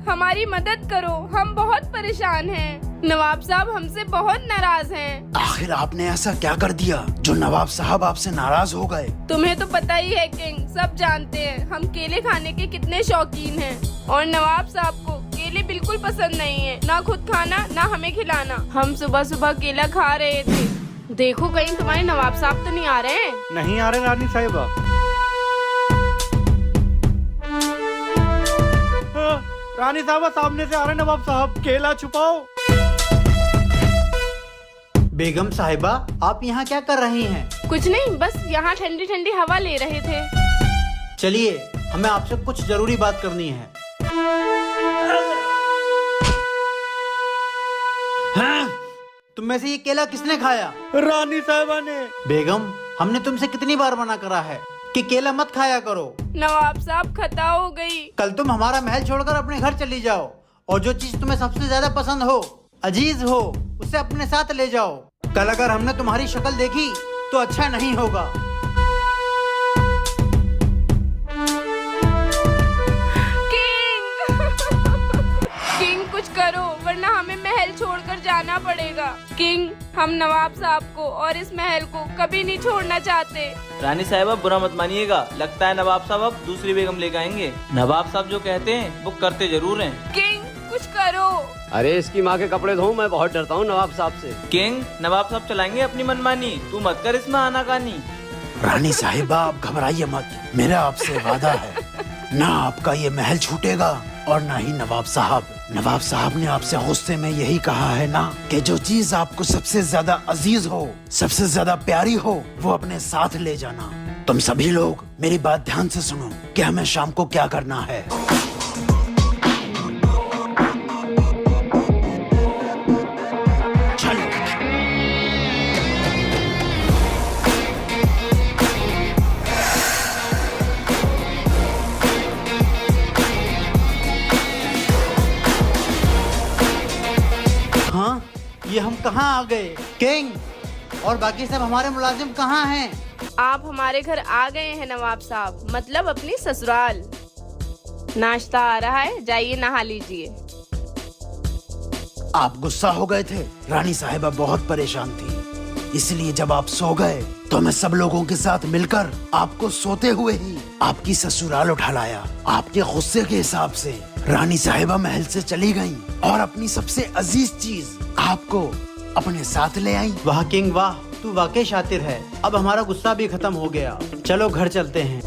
हमारी मदद करो, हम बहुत परेशान हैं। नवाब साहब हमसे बहुत नाराज हैं। आखिर आपने ऐसा क्या कर दिया जो नवाब साहब आपसे नाराज हो गए? तुम्हें तो पता ही है किंग, सब जानते हैं हम केले खाने के कितने शौकीन हैं और नवाब साहब को केले बिल्कुल पसंद नहीं है, ना खुद खाना ना हमें खिलाना। हम सुबह सुबह केला खा रहे थे, देखो कहीं तुम्हारे नवाब साहब तो नहीं आ रहे हैं? नहीं आ रहे रानी साहिबा। रानी साहबा सामने से आ रहे नवाब साहब, केला छुपाओ। बेगम साहिबा, आप यहाँ क्या कर रही हैं? कुछ नहीं, बस यहाँ ठंडी ठंडी हवा ले रहे थे। चलिए, हमें आपसे कुछ जरूरी बात करनी है। हाँ? तुम में से ये केला किसने खाया? रानी साहिबा ने। बेगम, हमने तुमसे कितनी बार मना करा है कि केला मत खाया करो। नवाब साहब खता हो गई। कल तुम हमारा महल छोड़कर अपने घर चली जाओ और जो चीज तुम्हें सबसे ज्यादा पसंद हो, अजीज हो, उसे अपने साथ ले जाओ। कल अगर हमने तुम्हारी शक्ल देखी तो अच्छा नहीं होगा। किंग कुछ करो वरना हमें महल छोड़कर जाना पड़ेगा। किंग, हम नवाब साहब को और इस महल को कभी नहीं छोड़ना चाहते। रानी साहिबा बुरा मत मानिएगा, लगता है नवाब साहब अब दूसरी बेगम लेकर आएंगे। नवाब साहब जो कहते हैं वो करते जरूर हैं। किंग कुछ करो। अरे इसकी माँ के कपड़े धो, मैं बहुत डरता हूँ नवाब साहब से। किंग, नवाब साहब चलाएंगे अपनी मनमानी, तू मत कर इसमें आनाकानी। रानी साहिबा आप घबराइए मत, मेरा आपसे वादा है, ना आपका ये महल छूटेगा और ना ही नवाब साहब। नवाब साहब ने आपसे गुस्से में यही कहा है ना कि जो चीज आपको सबसे ज्यादा अजीज हो, सबसे ज्यादा प्यारी हो, वो अपने साथ ले जाना। तुम सभी लोग मेरी बात ध्यान से सुनो कि हमें शाम को क्या करना है। चलो। हाँ, ये हम कहाँ आ गए? किंग और बाकी सब हमारे मुलाजिम कहाँ हैं? आप हमारे घर आ गए हैं नवाब साहब, मतलब अपनी ससुराल। नाश्ता आ रहा है, जाइए नहा लीजिए। आप गुस्सा हो गए थे, रानी साहिबा बहुत परेशान थी, इसलिए जब आप सो गए तो मैं सब लोगों के साथ मिलकर आपको सोते हुए ही आपकी ससुराल उठा लाया। आपके गुस्से के हिसाब से रानी साहिबा महल से चली गईं और अपनी सबसे अजीज चीज आपको अपने साथ ले आई। वाह किंग वाह, तू वाकई शातिर है। अब हमारा गुस्सा भी खत्म हो गया, चलो घर चलते हैं।